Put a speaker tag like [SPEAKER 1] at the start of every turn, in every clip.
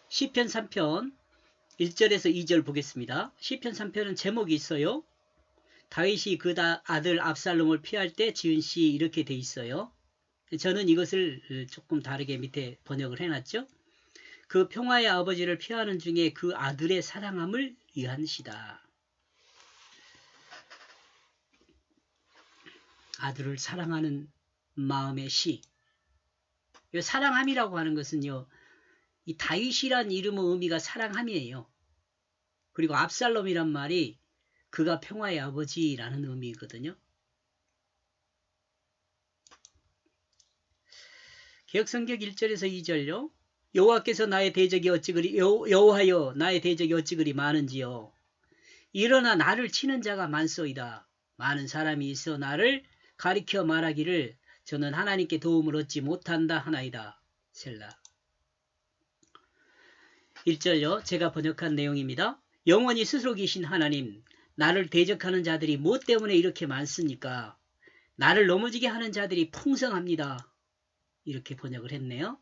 [SPEAKER 1] 시편 3편 1절에서 2절 보겠습니다. 시편 3편은 제목이 있어요. 다윗이 그 아들 압살롬을 피할 때 지은 시 이렇게 돼 있어요. 저는 이것을 조금 다르게 밑에 번역을 해놨죠. 그 평화의 아버지를 피하는 중에 그 아들의 사랑함을 위한 시다. 아들을 사랑하는 마음의 시. 사랑함이라고 하는 것은요, 이 다윗이란 이름의 의미가 사랑함이에요. 그리고 압살롬이란 말이 그가 평화의 아버지라는 의미거든요. 개역성경 1절에서 2절요. 여호와께서 나의 대적이 어찌 그리 여호와여 나의 대적이 어찌 그리 많은지요. 일어나 나를 치는 자가 많소이다. 많은 사람이 있어 나를 가리켜 말하기를 저는 하나님께 도움을 얻지 못한다 하나이다. 셀라. 1절요. 제가 번역한 내용입니다. 영원히 스스로 계신 하나님, 나를 대적하는 자들이 뭐 때문에 이렇게 많습니까? 나를 넘어지게 하는 자들이 풍성합니다. 이렇게 번역을 했네요.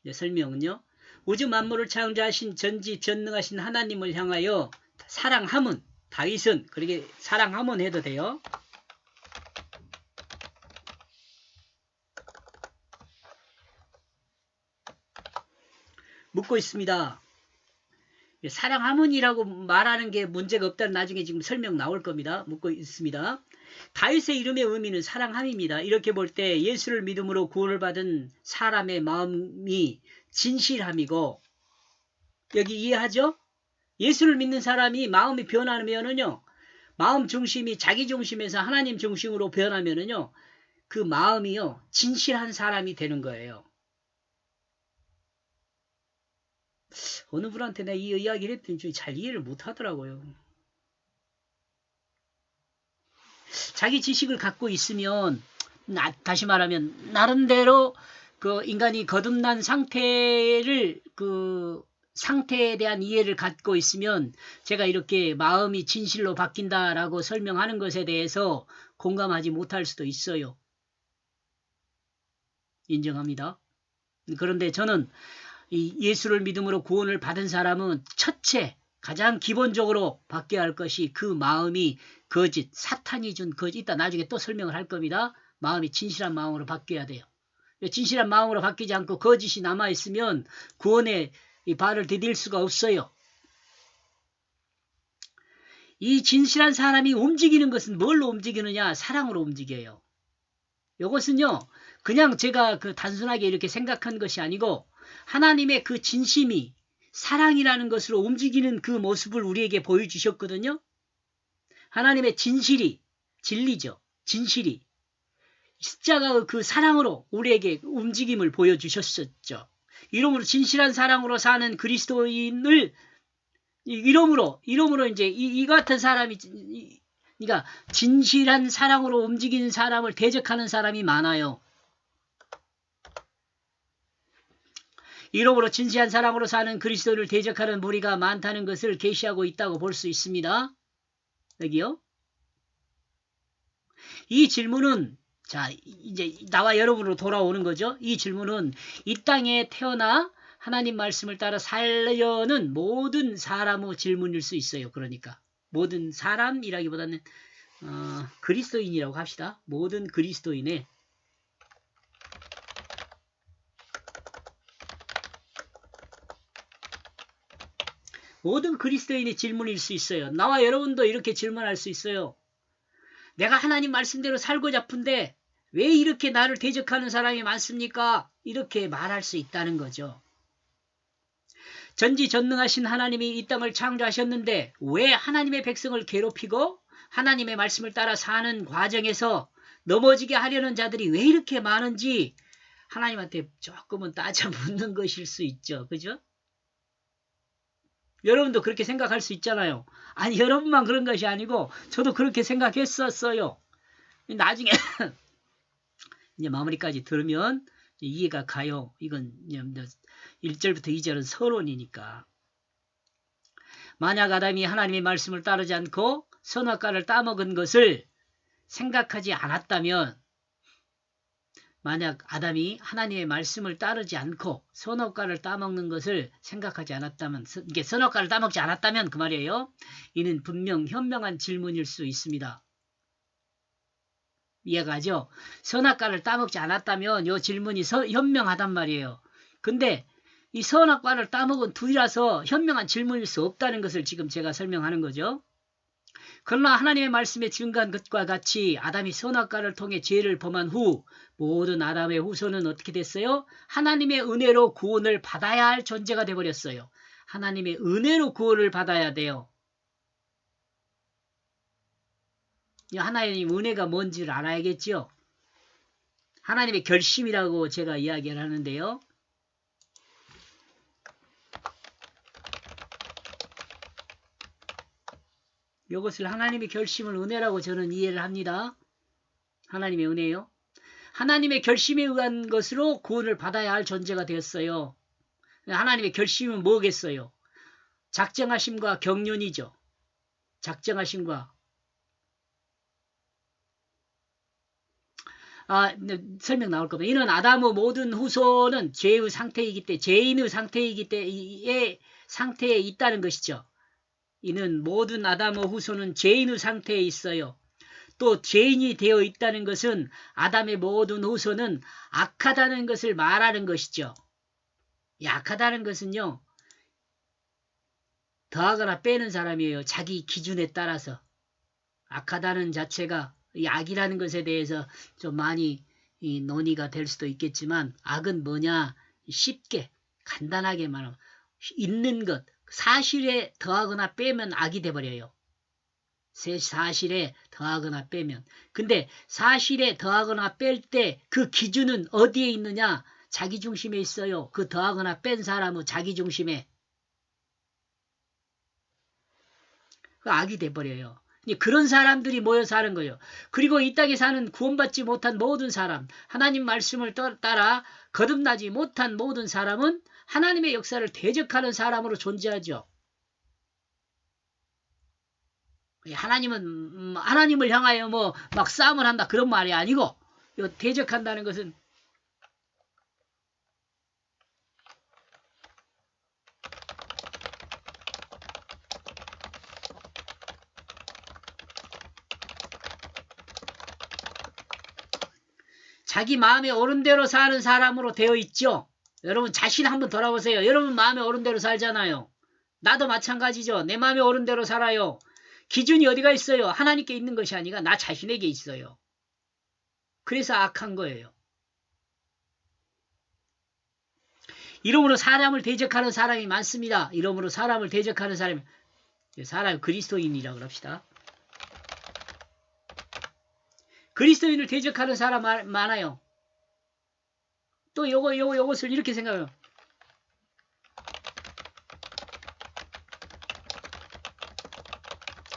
[SPEAKER 1] 설명은요. 우주 만물을 창조하신 전지전능하신 하나님을 향하여 사랑함은, 다윗은 그렇게 사랑함은 해도 돼요. 묻고 있습니다. 사랑함은이라고 말하는 게 문제가 없다는 나중에 지금 설명 나올 겁니다. 묻고 있습니다. 다윗의 이름의 의미는 사랑함입니다. 이렇게 볼 때 예수를 믿음으로 구원을 받은 사람의 마음이 진실함이고, 여기 이해하죠? 예수를 믿는 사람이 마음이 변하면은요, 마음 중심이 자기 중심에서 하나님 중심으로 변하면은요, 그 마음이요, 진실한 사람이 되는 거예요. 어느 분한테 내가 이 이야기를 했더니 잘 이해를 못 하더라고요. 자기 지식을 갖고 있으면, 다시 말하면, 나름대로 그 인간이 거듭난 상태에 대한 이해를 갖고 있으면, 제가 이렇게 마음이 진실로 바뀐다라고 설명하는 것에 대해서 공감하지 못할 수도 있어요. 인정합니다. 그런데 저는 이 예수를 믿음으로 구원을 받은 사람은 첫째, 가장 기본적으로 바뀌어야 할 것이 그 마음이 거짓, 사탄이 준 거짓, 이따 나중에 또 설명을 할 겁니다. 마음이 진실한 마음으로 바뀌어야 돼요. 진실한 마음으로 바뀌지 않고 거짓이 남아있으면 구원에 발을 디딜 수가 없어요. 이 진실한 사람이 움직이는 것은 뭘로 움직이느냐? 사랑으로 움직여요. 이것은요, 그냥 제가 단순하게 이렇게 생각한 것이 아니고 하나님의 그 진심이 사랑이라는 것으로 움직이는 그 모습을 우리에게 보여주셨거든요. 하나님의 진실이, 진리죠. 진실이 십자가 그 사랑으로 우리에게 움직임을 보여주셨었죠. 이러므로 진실한 사랑으로 사는 그리스도인을 이러므로 이제 이 같은 사람이, 그러니까 진실한 사랑으로 움직이는 사람을 대적하는 사람이 많아요. 이러므로 진실한 사랑으로 사는 그리스도를 대적하는 무리가 많다는 것을 계시하고 있다고 볼 수 있습니다. 여기요. 이 질문은, 자, 이제 나와 여러분으로 돌아오는 거죠. 이 질문은 이 땅에 태어나 하나님 말씀을 따라 살려는 모든 사람의 질문일 수 있어요. 그러니까 모든 사람이라기보다는 그리스도인이라고 합시다. 모든 그리스도인의 모든 그리스도인의 질문일 수 있어요. 나와 여러분도 이렇게 질문할 수 있어요. 내가 하나님 말씀대로 살고자 하는데 왜 이렇게 나를 대적하는 사람이 많습니까? 이렇게 말할 수 있다는 거죠. 전지전능하신 하나님이 이 땅을 창조하셨는데 왜 하나님의 백성을 괴롭히고 하나님의 말씀을 따라 사는 과정에서 넘어지게 하려는 자들이 왜 이렇게 많은지 하나님한테 조금은 따져 묻는 것일 수 있죠. 그죠? 여러분도 그렇게 생각할 수 있잖아요. 아니, 여러분만 그런 것이 아니고 저도 그렇게 생각했었어요. 나중에 이제 마무리까지 들으면 이해가 가요. 이건 1절부터 2절은 서론이니까. 만약 아담이 하나님의 말씀을 따르지 않고 선악과를 따먹은 것을 생각하지 않았다면 만약 아담이 하나님의 말씀을 따르지 않고 선악과를 따먹는 것을 생각하지 않았다면, 이게 선악과를 따먹지 않았다면 그 말이에요. 이는 분명 현명한 질문일 수 있습니다. 이해가죠? 선악과를 따먹지 않았다면 이 질문이 현명하단 말이에요. 근데 이 선악과를 따먹은 둘이라서 현명한 질문일 수 없다는 것을 지금 제가 설명하는 거죠. 그러나 하나님의 말씀에 증거한 것과 같이 아담이 선악과를 통해 죄를 범한 후 모든 아담의 후손은 어떻게 됐어요? 하나님의 은혜로 구원을 받아야 할 존재가 되어버렸어요. 하나님의 은혜로 구원을 받아야 돼요. 하나님 은혜가 뭔지를 알아야겠죠. 하나님의 결심이라고 제가 이야기를 하는데요. 이것을 하나님의 결심을 은혜라고 저는 이해를 합니다. 하나님의 은혜요. 하나님의 결심에 의한 것으로 구원을 받아야 할 존재가 되었어요. 하나님의 결심은 뭐겠어요? 작정하심과 경륜이죠. 작정하심과 설명 나올 겁니다. 이는 아담의 모든 후손은 죄의 상태이기 때문에 죄인의 상태에 있다는 것이죠. 이는 모든 아담의 후손은 죄인의 상태에 있어요. 또 죄인이 되어 있다는 것은 아담의 모든 후손은 악하다는 것을 말하는 것이죠. 이 악하다는 것은요, 더하거나 빼는 사람이에요. 자기 기준에 따라서. 악하다는 자체가 이 악이라는 것에 대해서 좀 많이 논의가 될 수도 있겠지만, 악은 뭐냐? 쉽게 간단하게 말하면 있는 것, 사실에 더하거나 빼면 악이 돼버려요. 사실에 더하거나 빼면. 근데 사실에 더하거나 뺄 때 그 기준은 어디에 있느냐? 자기 중심에 있어요. 그 더하거나 뺀 사람은 자기 중심에. 그 악이 돼버려요. 그런 사람들이 모여 사는 거예요. 그리고 이 땅에 사는 구원받지 못한 모든 사람, 하나님 말씀을 따라 거듭나지 못한 모든 사람은 하나님의 역사를 대적하는 사람으로 존재하죠. 하나님을 향하여 막 싸움을 한다 그런 말이 아니고, 대적한다는 것은 자기 마음에 옳은 대로 사는 사람으로 되어 있죠. 여러분 자신 한번 돌아보세요. 여러분 마음에 옳은 대로 살잖아요. 나도 마찬가지죠. 내 마음에 옳은 대로 살아요. 기준이 어디가 있어요? 하나님께 있는 것이 아니라 나 자신에게 있어요. 그래서 악한 거예요. 이러므로 사람을 대적하는 사람이 많습니다. 이러므로 사람을 대적하는 사람 그리스도인이라고 합시다. 그리스도인을 대적하는 사람 많아요. 또 요것을 이렇게 생각해요.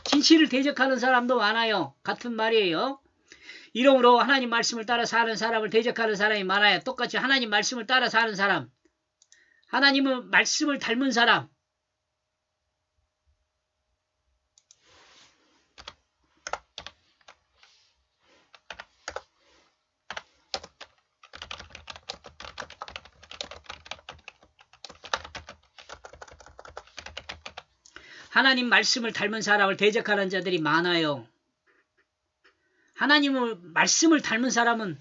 [SPEAKER 1] 진실을 대적하는 사람도 많아요. 같은 말이에요. 이러므로 하나님 말씀을 따라 사는 사람을 대적하는 사람이 많아요. 똑같이 하나님 말씀을 따라 사는 사람, 하나님의 말씀을 닮은 사람, 하나님 말씀을 닮은 사람을 대적하는 자들이 많아요. 하나님의 말씀을 닮은 사람은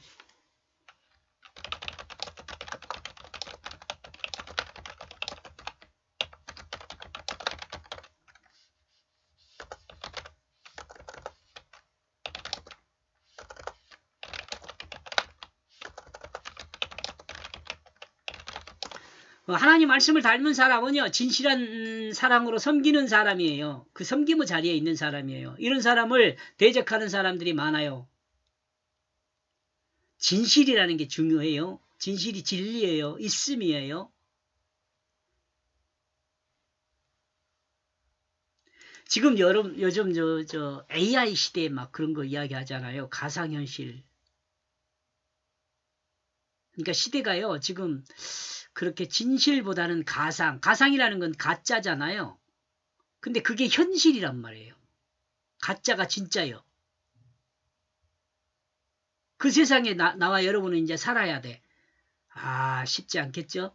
[SPEAKER 1] 하나님 말씀을 닮은 사람은요, 진실한 사랑으로 섬기는 사람이에요. 그 섬김의 자리에 있는 사람이에요. 이런 사람을 대적하는 사람들이 많아요. 진실이라는 게 중요해요. 진실이 진리예요. 있음이에요. 지금 요즘 저 AI 시대에 막 그런 거 이야기 하잖아요. 가상현실. 그러니까 시대가요, 지금 그렇게 진실보다는 가상이라는 건 가짜잖아요. 근데 그게 현실이란 말이에요. 가짜가 진짜요. 그 세상에 나와 여러분은 이제 살아야 돼. 아, 쉽지 않겠죠?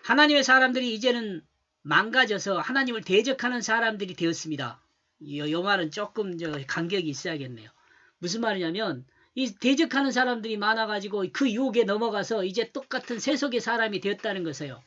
[SPEAKER 1] 하나님의 사람들이 이제는 망가져서 하나님을 대적하는 사람들이 되었습니다. 요 말은 조금 간격이 있어야겠네요. 무슨 말이냐면 이 대적하는 사람들이 많아가지고 그 유혹에 넘어가서 이제 똑같은 세속의 사람이 되었다는 것이에요.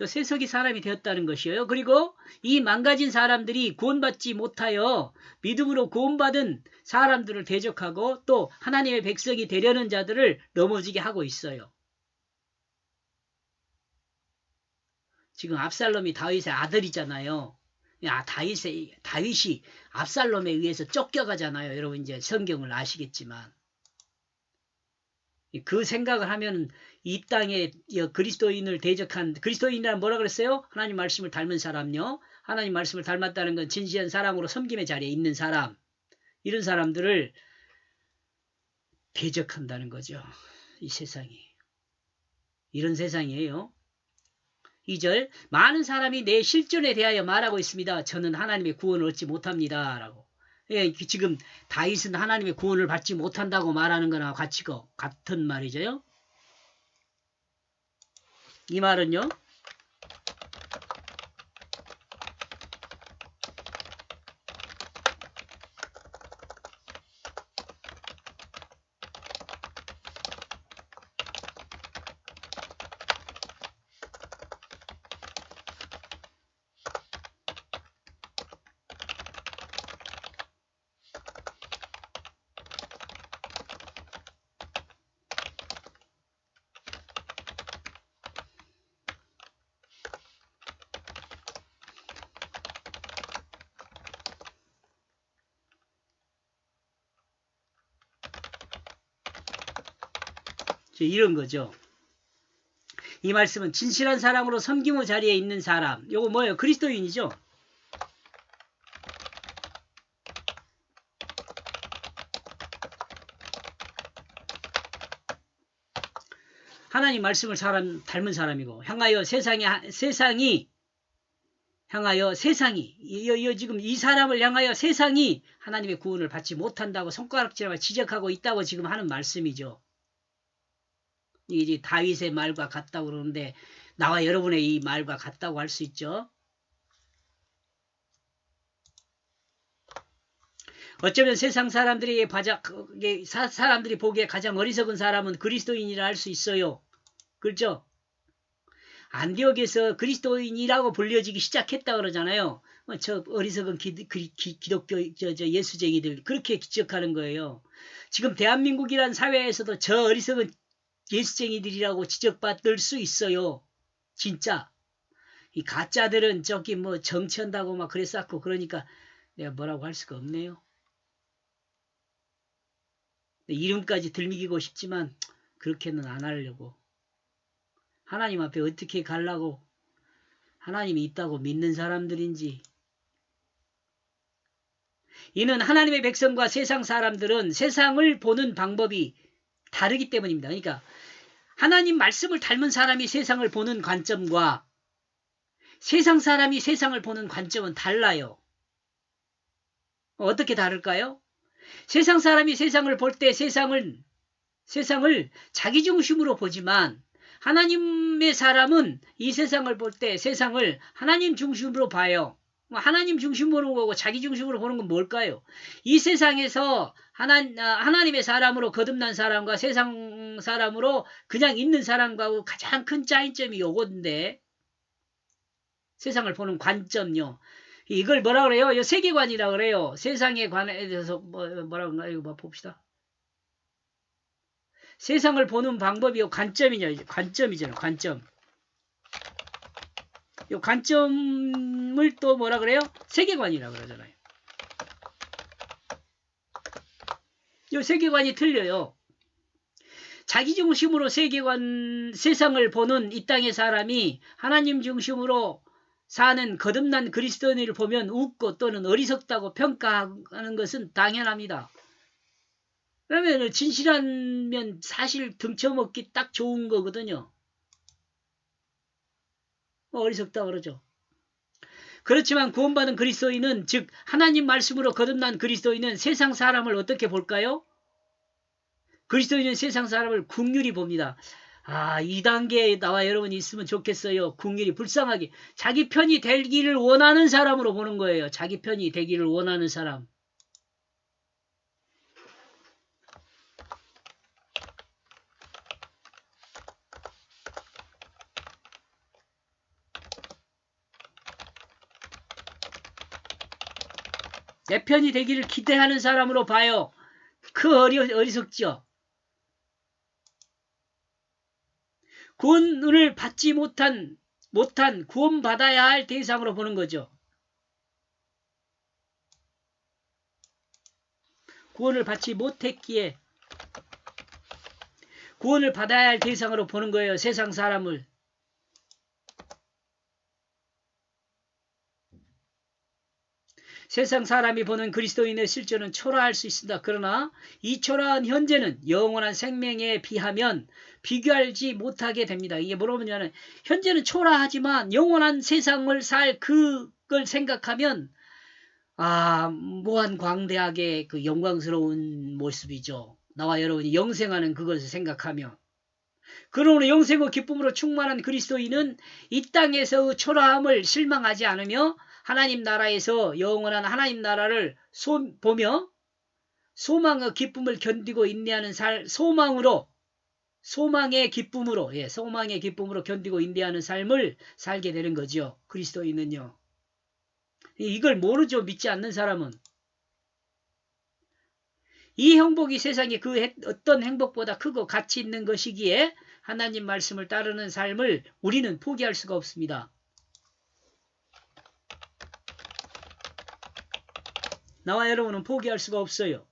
[SPEAKER 1] 세속의 사람이 되었다는 것이에요. 그리고 이 망가진 사람들이 구원받지 못하여 믿음으로 구원받은 사람들을 대적하고 또 하나님의 백성이 되려는 자들을 넘어지게 하고 있어요. 지금 압살롬이 다윗의 아들이잖아요. 다윗이 압살롬에 의해서 쫓겨가잖아요. 여러분 이제 성경을 아시겠지만. 그 생각을 하면 이 땅에 그리스도인을 대적한, 그리스도인이란 뭐라 그랬어요? 하나님 말씀을 닮은 사람요. 하나님 말씀을 닮았다는 건 진지한 사랑으로 섬김의 자리에 있는 사람, 이런 사람들을 대적한다는 거죠. 이 세상이. 이런 세상이에요. 2절, 많은 사람이 내 실존에 대하여 말하고 있습니다. 저는 하나님의 구원을 얻지 못합니다. 라고. 예, 지금 다윗은 하나님의 구원을 받지 못한다고 말하는 거나 같은 말이죠. 이 말은요. 이런 거죠. 이 말씀은 진실한 사랑으로 섬김의 자리에 있는 사람. 요거 뭐예요? 그리스도인이죠. 하나님 말씀을 닮은 사람이고 향하여 세상이 지금 이 사람을 향하여 세상이 하나님의 구원을 받지 못한다고 손가락질하고 지적하고 있다고 지금 하는 말씀이죠. 이게 다윗의 말과 같다고 그러는데 나와 여러분의 이 말과 같다고 할 수 있죠. 어쩌면 세상 사람들이 보기에 가장 어리석은 사람은 그리스도인이라 할 수 있어요. 그렇죠? 안디옥에서 그리스도인이라고 불려지기 시작했다 그러잖아요. 저 어리석은 기독교 예수쟁이들 그렇게 지적하는 거예요. 지금 대한민국이란 사회에서도 저 어리석은 예수쟁이들이라고 지적받을 수 있어요. 진짜. 이 가짜들은 저기 뭐 정치한다고 막 그랬었고 그러니까 내가 뭐라고 할 수가 없네요. 이름까지 들미기고 싶지만 그렇게는 안 하려고. 하나님 앞에 어떻게 가려고 하나님이 있다고 믿는 사람들인지. 이는 하나님의 백성과 세상 사람들은 세상을 보는 방법이 다르기 때문입니다. 그러니까 하나님 말씀을 닮은 사람이 세상을 보는 관점과 세상 사람이 세상을 보는 관점은 달라요. 어떻게 다를까요? 세상 사람이 세상을 볼 때 세상을 자기 중심으로 보지만 하나님의 사람은 이 세상을 볼 때 세상을 하나님 중심으로 봐요. 하나님 중심으로 보고 자기 중심으로 보는 건 뭘까요? 이 세상에서 하나님의 사람으로 거듭난 사람과 세상 사람으로 그냥 있는 사람과 가장 큰 차이점이 요건데 세상을 보는 관점요. 이걸 뭐라 그래요? 이 세계관이라 그래요. 세상에 관해 대해서 뭐라 그런가 이거 봅시다. 세상을 보는 방법이 관점이잖아요. 관점. 이 관점을 또 뭐라 그래요? 세계관이라 그러잖아요. 이 세계관이 틀려요. 자기 중심으로 세상을 보는 이 땅의 사람이 하나님 중심으로 사는 거듭난 그리스도인을 보면 웃고 또는 어리석다고 평가하는 것은 당연합니다. 그러면 진실하면 사실 등쳐먹기 딱 좋은 거거든요. 어리석다 그러죠. 그렇지만 구원받은 그리스도인은, 즉 하나님 말씀으로 거듭난 그리스도인은 세상 사람을 어떻게 볼까요? 그리스도인은 세상 사람을 긍휼히 봅니다. 이 단계에 나와 여러분이 있으면 좋겠어요. 긍휼히, 불쌍하게. 자기 편이 되기를 원하는 사람으로 보는 거예요. 자기 편이 되기를 원하는 사람. 내 편이 되기를 기대하는 사람으로 봐요. 그 어리석죠. 구원을 받지 못한 구원받아야 할 대상으로 보는 거죠. 구원을 받지 못했기에 구원을 받아야 할 대상으로 보는 거예요. 세상 사람을. 세상 사람이 보는 그리스도인의 실존은 초라할 수 있습니다. 그러나 이 초라한 현재는 영원한 생명에 비하면 비교하지 못하게 됩니다. 이게 뭐냐면 현재는 초라하지만 영원한 세상을 살 그걸 생각하면 무한 광대하게 그 영광스러운 모습이죠. 나와 여러분이 영생하는 그것을 생각하면. 그러므로 영생의 기쁨으로 충만한 그리스도인은 이 땅에서의 초라함을 실망하지 않으며 하나님 나라에서 영원한 하나님 나라를 보며 소망의 기쁨을 견디고 인내하는 소망의 기쁨으로 견디고 인내하는 삶을 살게 되는 거죠. 그리스도인은요. 이걸 모르죠. 믿지 않는 사람은. 이 행복이 세상에 그 어떤 행복보다 크고 가치 있는 것이기에 하나님 말씀을 따르는 삶을 우리는 포기할 수가 없습니다. 나와 여러분은 포기할 수가 없어요.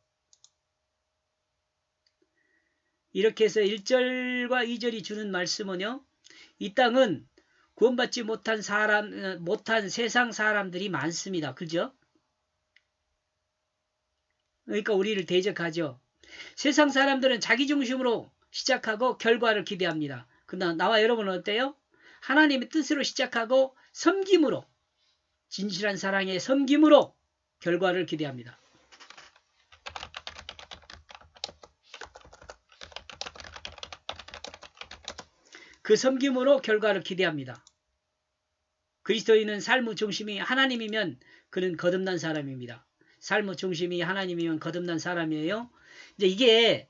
[SPEAKER 1] 이렇게 해서 1절과 2절이 주는 말씀은요. 이 땅은 구원받지 못한 세상 사람들이 많습니다. 그죠? 그러니까 우리를 대적하죠. 세상 사람들은 자기 중심으로 시작하고 결과를 기대합니다. 그러나 나와 여러분은 어때요? 하나님의 뜻으로 시작하고 섬김으로, 진실한 사랑의 섬김으로 결과를 기대합니다. 그 섬김으로 결과를 기대합니다. 그리스도인은 삶의 중심이 하나님이면 그는 거듭난 사람입니다. 삶의 중심이 하나님이면 거듭난 사람이에요. 이제 이게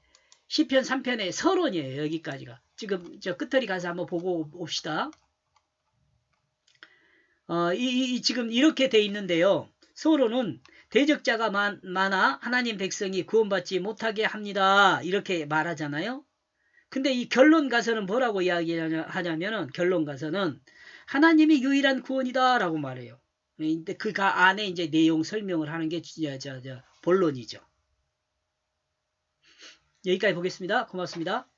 [SPEAKER 1] 시편 3편의 서론이에요. 여기까지가. 지금 저 끝터리 가서 한번 보고 옵시다. 지금 이렇게 돼 있는데요. 서론은 대적자가 많아 하나님 백성이 구원받지 못하게 합니다. 이렇게 말하잖아요. 근데 이 결론 가서는 뭐라고 이야기하냐면은, 결론 가서는 하나님이 유일한 구원이다 라고 말해요. 근데 그 안에 이제 내용 설명을 하는 게 본론이죠. 여기까지 보겠습니다. 고맙습니다.